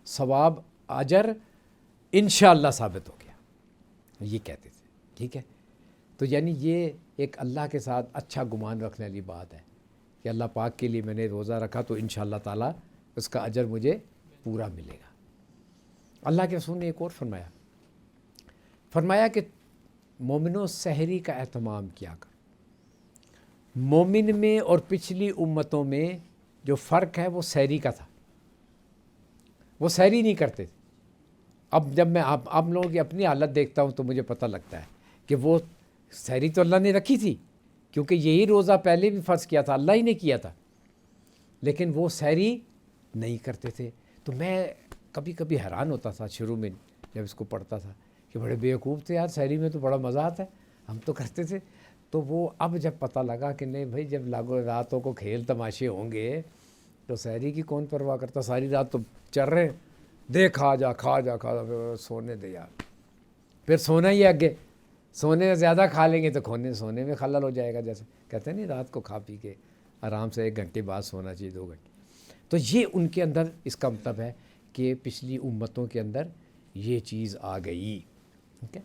ثواب اجر انشاءاللہ ثابت ہو گیا، یہ کہتے تھے، ٹھیک ہے؟ تو یعنی یہ ایک اللہ کے ساتھ اچھا گمان رکھنے والی بات ہے کہ اللہ پاک کے لیے میں نے روزہ رکھا تو انشاءاللہ تعالیٰ اس کا اجر مجھے پورا ملے گا۔ اللہ کے رسول نے ایک اور فرمایا کہ مومنوں سحری کا اہتمام کیا کر۔ مومن میں اور پچھلی امتوں میں جو فرق ہے وہ سحری کا تھا، وہ سحری نہیں کرتے تھے۔ اب جب میں آپ لوگوں کی اپنی حالت دیکھتا ہوں تو مجھے پتہ لگتا ہے کہ وہ سحری تو اللہ نے رکھی تھی، کیونکہ یہی روزہ پہلے بھی فرض کیا تھا، اللہ ہی نے کیا تھا، لیکن وہ سحری نہیں کرتے تھے۔ تو میں کبھی کبھی حیران ہوتا تھا شروع میں جب اس کو پڑھتا تھا کہ بڑے بیوقوف تھے یار، سحری میں تو بڑا مزہ آتا ہے، ہم تو کرتے تھے۔ تو وہ اب جب پتہ لگا کہ نہیں بھائی، جب راتوں کو کھیل تماشے ہوں گے تو سحری کی کون پرواہ کرتا، ساری رات تو چل رہے، دے کھا جا پھر سونے دے یار، پھر سونا ہی آگے، سونے زیادہ کھا لیں گے تو سونے میں خلل ہو جائے گا، جیسے کہتے ہیں نہیں، رات کو کھا پی کے آرام سے 1 گھنٹے بعد سونا چاہیے، 2 گھنٹے۔ تو یہ ان کے اندر اس کا مطلب ہے کہ پچھلی امتوں کے اندر یہ چیز آ گئی، ٹھیک ہے،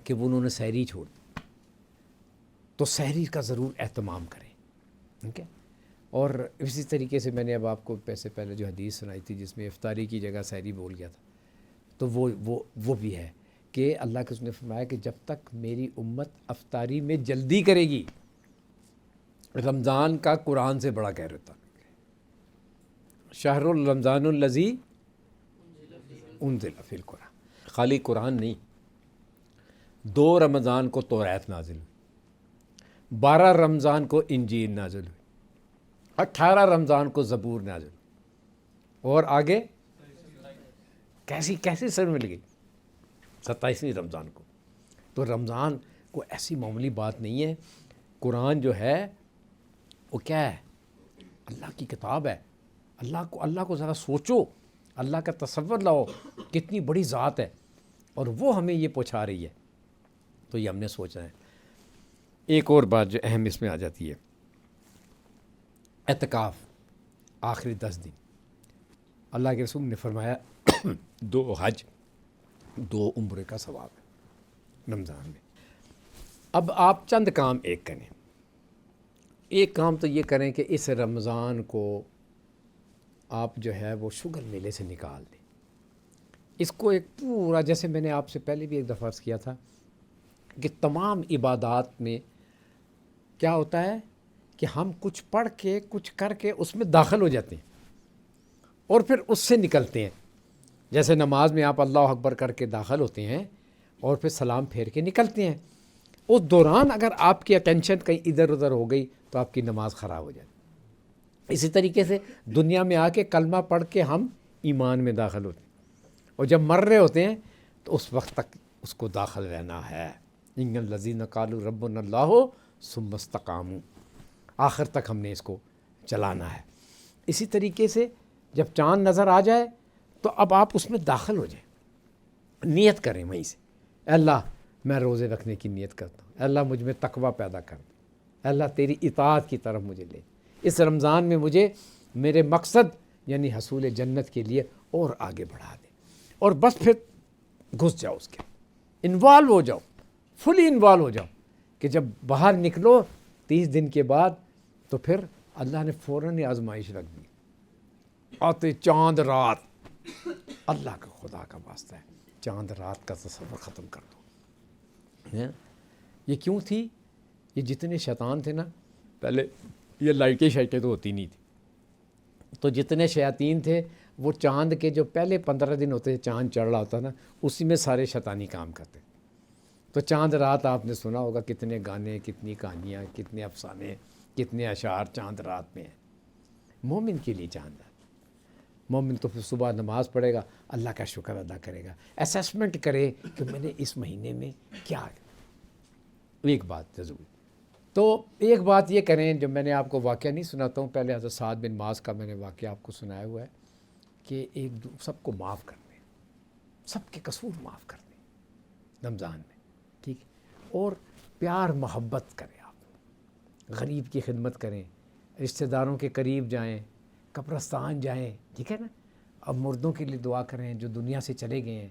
کہ انہوں نے سحری چھوڑ دی۔ تو سحری کا ضرور اہتمام کریں، ٹھیک ہے؟ اور اسی طریقے سے میں نے اب آپ کو پیسے پہلے جو حدیث سنائی تھی جس میں افطاری کی جگہ سحری بول گیا تھا، تو وہ بھی ہے کہ اللہ کے اس نے فرمایا کہ جب تک میری امت افطاری میں جلدی کرے گی، رمضان کا قرآن سے بڑا کہہ رہتا، شہر رمضان الذی انزل فی القرآن، خالی قرآن نہیں، 2 رمضان کو توریت نازل ہوئی، 12 رمضان کو انجیل نازل ہوئی، 18 رمضان کو زبور نازل ہوئی، اور آگے کیسی سر مل گئی 27ویں رمضان کو۔ تو رمضان کو ایسی معمولی بات نہیں ہے، قرآن جو ہے وہ کیا ہے؟ اللہ کی کتاب ہے۔ اللہ کو ذرا سوچو، اللہ کا تصور لاؤ، کتنی بڑی ذات ہے، اور وہ ہمیں یہ پہنچا رہی ہے، تو یہ ہم نے سوچنا ہے۔ ایک اور بات جو اہم اس میں آ جاتی ہے، اعتکاف آخری 10 دن، اللہ کے رسول نے فرمایا 2 حج 2 عمرے کا ثواب ہے رمضان میں۔ اب آپ چند کام ایک کریں، ایک کام تو یہ کریں کہ اس رمضان کو آپ جو ہے وہ شوگر میلے سے نکال دیں، اس کو ایک پورا، جیسے میں نے آپ سے پہلے بھی ایک دفعہ عرض کیا تھا کہ تمام عبادات میں کیا ہوتا ہے کہ ہم کچھ پڑھ کے کچھ کر کے اس میں داخل ہو جاتے ہیں اور پھر اس سے نکلتے ہیں۔ جیسے نماز میں آپ اللہ اکبر کر کے داخل ہوتے ہیں، اور پھر سلام پھیر کے نکلتے ہیں. اس دوران اگر آپ کی اٹینشن کہیں ادھر ادھر ہو گئی تو آپ کی نماز خراب ہو جائے. اسی طریقے سے دنیا میں آ کے کلمہ پڑھ کے ہم ایمان میں داخل ہوتے ہیں، اور جب مر رہے ہوتے ہیں تو اس وقت تک اس کو داخل رہنا ہے. ان الذین قالوا ربنا اللہ ثم استقاموا، آخر تک ہم نے اس کو چلانا ہے. اسی طریقے سے جب چاند نظر آ جائے تو اب آپ اس میں داخل ہو جائیں، نیت کریں وہیں سے. اے اللہ میں روزے رکھنے کی نیت کرتا ہوں، اے اللہ مجھ میں تقوی پیدا کر دے، اے اللہ تیری اطاعت کی طرف مجھے لے. اس رمضان میں مجھے میرے مقصد یعنی حصول جنت کے لیے اور آگے بڑھا دے. اور بس پھر گھس جاؤ اس کے، انوالو ہو جاؤ، فلی انوالو ہو جاؤ کہ جب باہر نکلو 30 دن کے بعد تو پھر اللہ نے فوراً آزمائش رکھ دی. آتے چاند رات، اللہ کا خدا کا واسطہ ہے چاند رات کا تصور ختم کر دو. یہ کیوں تھی؟ یہ جتنے شیطان تھے نا، پہلے یہ لائٹیں شائٹیں تو ہوتی نہیں تھی، تو جتنے شیاطین تھے وہ چاند کے جو پہلے 15 دن ہوتے تھے چاند چڑھ رہا ہوتا نا، اسی میں سارے شیطانی کام کرتے. تو چاند رات آپ نے سنا ہوگا کتنے گانے، کتنی کہانیاں، کتنے افسانے، کتنے اشعار چاند رات میں ہیں. مومن کے لیے چاند رات، مومن تو پھر صبح نماز پڑھے گا، اللہ کا شکر ادا کرے گا، اسیسمنٹ کرے کہ میں نے اس مہینے میں کیا. ایک بات ضرور، تو ایک بات یہ کریں، جو میں نے آپ کو واقعہ نہیں سناتا ہوں، پہلے حضرت سعد بن معاذ کا میں نے واقعہ آپ کو سنایا ہوا ہے کہ سب کو معاف کر دیں، سب کے قصور معاف کر دیں رمضان میں، ٹھیک ہے. اور پیار محبت کریں، آپ غریب کی خدمت کریں، رشتہ داروں کے قریب جائیں، قبرستان جائیں، ٹھیک ہے نا. اب مردوں کے لیے دعا کریں جو دنیا سے چلے گئے ہیں،